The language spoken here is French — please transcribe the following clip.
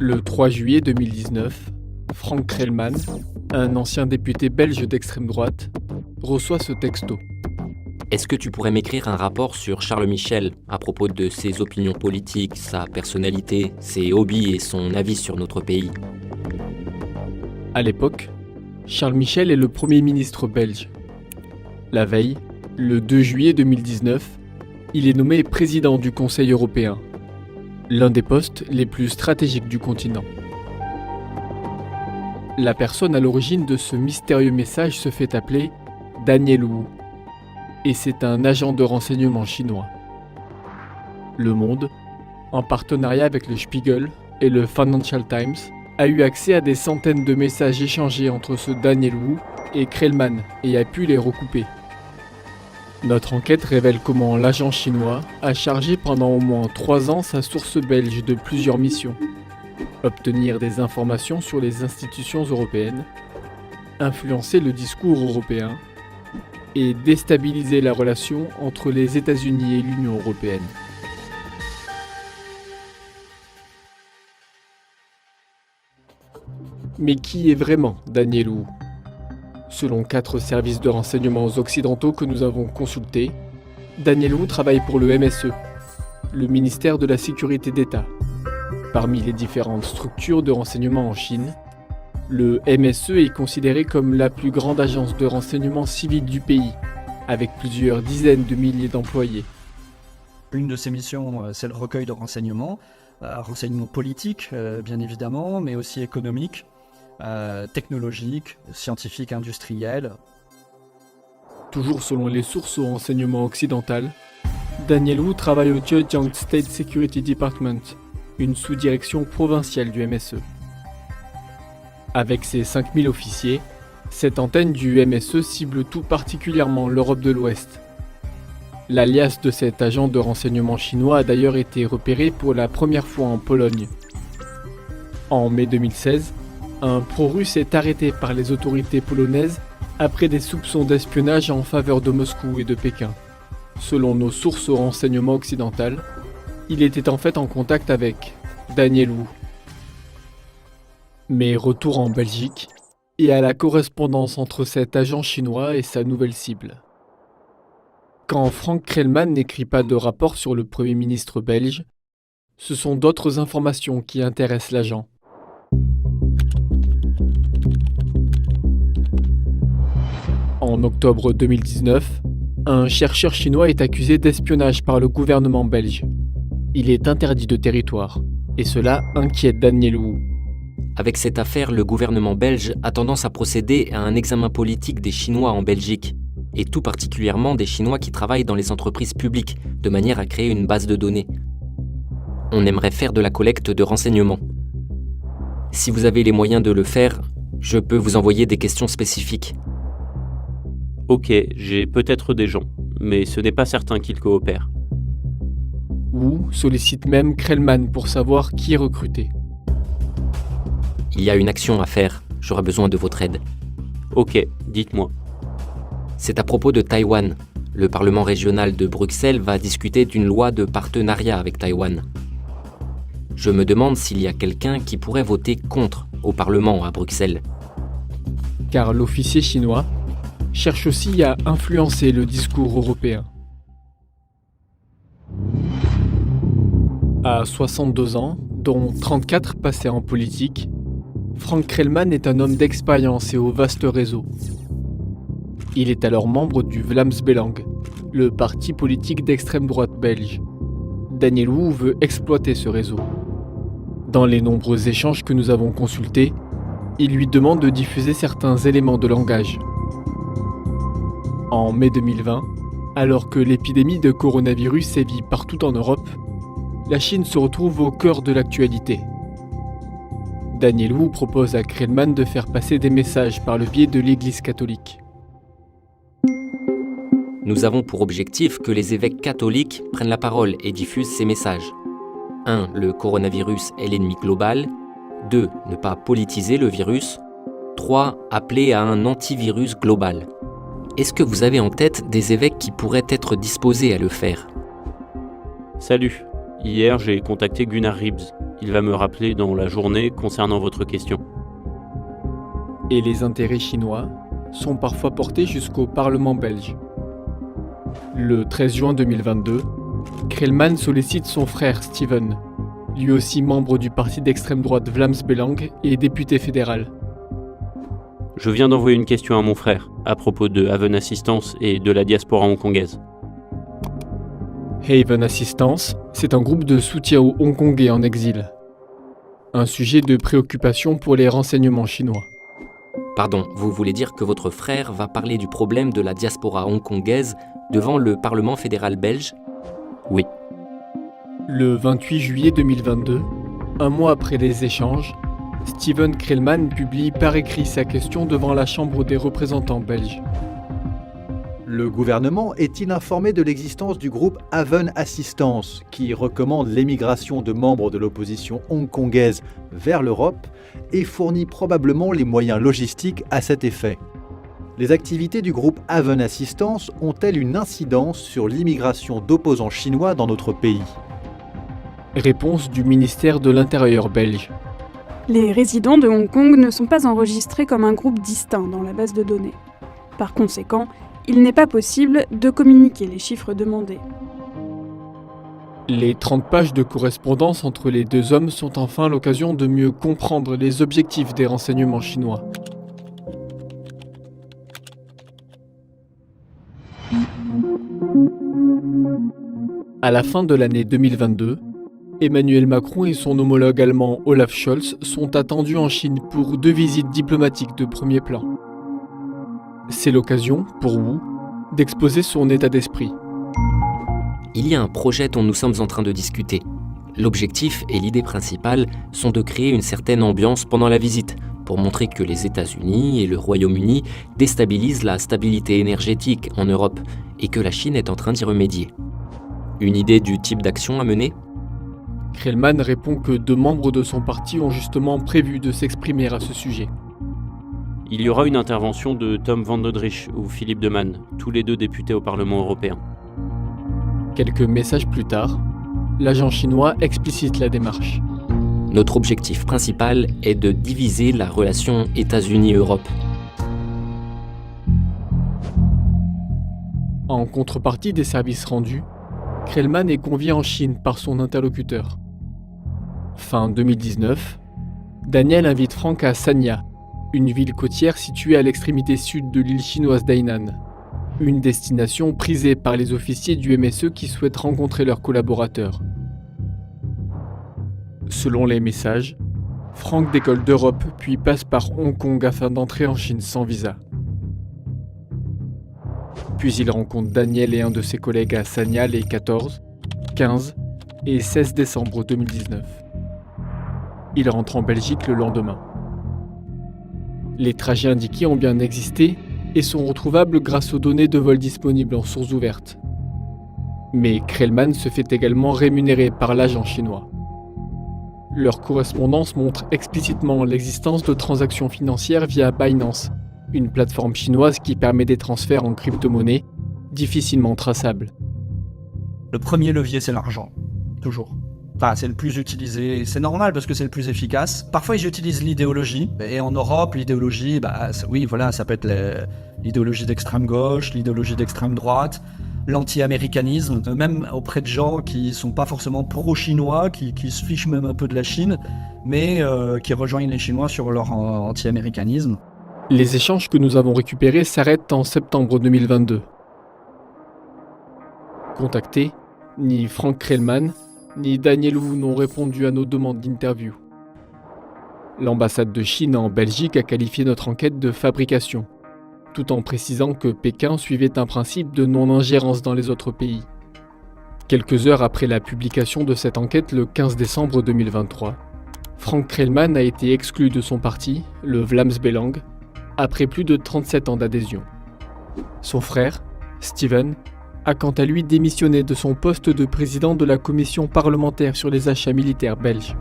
Le 3 juillet 2019, Frank Crellman, un ancien député belge d'extrême droite, reçoit ce texto. Est-ce que tu pourrais m'écrire un rapport sur Charles Michel à propos de ses opinions politiques, sa personnalité, ses hobbies et son avis sur notre pays ? À l'époque, Charles Michel est le Premier ministre belge. La veille, le 2 juillet 2019, il est nommé président du Conseil européen, l'un des postes les plus stratégiques du continent. La personne à l'origine de ce mystérieux message se fait appeler Daniel Wu, et c'est un agent de renseignement chinois. Le Monde, en partenariat avec le Spiegel et le Financial Times, a eu accès à des centaines de messages échangés entre ce Daniel Wu et Crellman et a pu les recouper. Notre enquête révèle comment l'agent chinois a chargé pendant au moins 3 ans sa source belge de plusieurs missions. Obtenir des informations sur les institutions européennes, influencer le discours européen et déstabiliser la relation entre les États-Unis et l'Union européenne. Mais qui est vraiment Daniel Wu ? Selon 4 services de renseignement occidentaux que nous avons consultés, Daniel Wu travaille pour le MSE, le ministère de la Sécurité d'État. Parmi les différentes structures de renseignement en Chine, le MSE est considéré comme la plus grande agence de renseignement civil du pays, avec plusieurs dizaines de milliers d'employés. Une de ses missions, c'est le recueil de renseignements politiques, bien évidemment, mais aussi économiques, technologiques, scientifiques, industriels. Toujours selon les sources au renseignement occidental, Daniel Wu travaille au Zhejiang State Security Department, une sous-direction provinciale du MSE. Avec ses 5000 officiers, cette antenne du MSE cible tout particulièrement l'Europe de l'Ouest. L'alias de cet agent de renseignement chinois a d'ailleurs été repéré pour la première fois en Pologne. En mai 2016, un pro-russe est arrêté par les autorités polonaises après des soupçons d'espionnage en faveur de Moscou et de Pékin. Selon nos sources au renseignement occidental, il était en fait en contact avec Daniel Wu. Mais retour en Belgique et à la correspondance entre cet agent chinois et sa nouvelle cible. Quand Frank Crellman n'écrit pas de rapport sur le Premier ministre belge, ce sont d'autres informations qui intéressent l'agent. En octobre 2019, un chercheur chinois est accusé d'espionnage par le gouvernement belge. Il est interdit de territoire, et cela inquiète Daniel Wu. Avec cette affaire, le gouvernement belge a tendance à procéder à un examen politique des Chinois en Belgique, et tout particulièrement des Chinois qui travaillent dans les entreprises publiques, de manière à créer une base de données. On aimerait faire de la collecte de renseignements. Si vous avez les moyens de le faire, je peux vous envoyer des questions spécifiques. Ok, j'ai peut-être des gens, mais ce n'est pas certain qu'ils coopèrent. Wu sollicite même Crellman pour savoir qui est recruté. Il y a une action à faire, j'aurai besoin de votre aide. Ok, dites-moi. C'est à propos de Taïwan. Le Parlement régional de Bruxelles va discuter d'une loi de partenariat avec Taïwan. Je me demande s'il y a quelqu'un qui pourrait voter contre au Parlement à Bruxelles. Car l'officier chinois cherche aussi à influencer le discours européen. À 62 ans, dont 34 passés en politique, Frank Crellman est un homme d'expérience et au vaste réseau. Il est alors membre du Vlaams Belang, le parti politique d'extrême droite belge. Daniel Wu veut exploiter ce réseau. Dans les nombreux échanges que nous avons consultés, il lui demande de diffuser certains éléments de langage. En mai 2020, alors que l'épidémie de coronavirus sévit partout en Europe, la Chine se retrouve au cœur de l'actualité. Daniel Wu propose à Crellman de faire passer des messages par le biais de l'Église catholique. Nous avons pour objectif que les évêques catholiques prennent la parole et diffusent ces messages. 1. Le coronavirus est l'ennemi global. 2. Ne pas politiser le virus. 3. Appeler à un antivirus global. Est-ce que vous avez en tête des évêques qui pourraient être disposés à le faire ? Salut, hier j'ai contacté Gunnar Ribs. Il va me rappeler dans la journée concernant votre question. Et les intérêts chinois sont parfois portés jusqu'au Parlement belge. Le 13 juin 2022, Creelman sollicite son frère Steven, lui aussi membre du parti d'extrême droite Vlaams Belang et député fédéral. Je viens d'envoyer une question à mon frère à propos de Haven Assistance et de la diaspora hongkongaise. Haven Assistance, c'est un groupe de soutien aux Hongkongais en exil. Un sujet de préoccupation pour les renseignements chinois. Pardon, vous voulez dire que votre frère va parler du problème de la diaspora hongkongaise devant le Parlement fédéral belge ? Oui. Le 28 juillet 2022, un mois après les échanges, Steven Creelman publie par écrit sa question devant la Chambre des représentants belges. Le gouvernement est-il informé de l'existence du groupe Haven Assistance, qui recommande l'émigration de membres de l'opposition hongkongaise vers l'Europe et fournit probablement les moyens logistiques à cet effet? Les activités du groupe Haven Assistance ont-elles une incidence sur l'immigration d'opposants chinois dans notre pays? Réponse du ministère de l'Intérieur belge. Les résidents de Hong Kong ne sont pas enregistrés comme un groupe distinct dans la base de données. Par conséquent, il n'est pas possible de communiquer les chiffres demandés. Les 30 pages de correspondance entre les deux hommes sont enfin l'occasion de mieux comprendre les objectifs des renseignements chinois. À la fin de l'année 2022, Emmanuel Macron et son homologue allemand Olaf Scholz sont attendus en Chine pour 2 visites diplomatiques de premier plan. C'est l'occasion, pour Wu, d'exposer son état d'esprit. Il y a un projet dont nous sommes en train de discuter. L'objectif et l'idée principale sont de créer une certaine ambiance pendant la visite, pour montrer que les États-Unis et le Royaume-Uni déstabilisent la stabilité énergétique en Europe et que la Chine est en train d'y remédier. Une idée du type d'action à mener ? Creelman répond que 2 membres de son parti ont justement prévu de s'exprimer à ce sujet. Il y aura une intervention de Tom Van Dodrich ou Philippe de Man, tous les 2 députés au Parlement européen. Quelques messages plus tard, l'agent chinois explicite la démarche. Notre objectif principal est de diviser la relation États-Unis-Europe. En contrepartie des services rendus, Creelman est convié en Chine par son interlocuteur. Fin 2019, Daniel invite Franck à Sanya, une ville côtière située à l'extrémité sud de l'île chinoise d'Hainan. Une destination prisée par les officiers du MSE qui souhaitent rencontrer leurs collaborateurs. Selon les messages, Franck décolle d'Europe puis passe par Hong Kong afin d'entrer en Chine sans visa. Puis il rencontre Daniel et un de ses collègues à Sanya les 14, 15 et 16 décembre 2019. Il rentre en Belgique le lendemain. Les trajets indiqués ont bien existé et sont retrouvables grâce aux données de vol disponibles en source ouverte. Mais Creelman se fait également rémunérer par l'agent chinois. Leur correspondance montre explicitement l'existence de transactions financières via Binance, une plateforme chinoise qui permet des transferts en crypto-monnaie difficilement traçables. Le premier levier, c'est l'argent. Toujours. Enfin, c'est le plus utilisé. C'est normal parce que c'est le plus efficace. Parfois, ils utilisent l'idéologie. Et en Europe, l'idéologie, oui, voilà, ça peut être l'idéologie d'extrême gauche, l'idéologie d'extrême droite, l'anti-américanisme, même auprès de gens qui sont pas forcément pro-chinois, qui se fichent même un peu de la Chine, mais qui rejoignent les Chinois sur leur anti-américanisme. Les échanges que nous avons récupérés s'arrêtent en septembre 2022. Contactés, ni Franck Creelman, ni Daniel Wu n'ont répondu à nos demandes d'interview. L'ambassade de Chine en Belgique a qualifié notre enquête de fabrication, tout en précisant que Pékin suivait un principe de non-ingérence dans les autres pays. Quelques heures après la publication de cette enquête le 15 décembre 2023, Franck Creelman a été exclu de son parti, le Vlaams Belang, après plus de 37 ans d'adhésion. Son frère, Steven, a quant à lui démissionné de son poste de président de la commission parlementaire sur les achats militaires belges.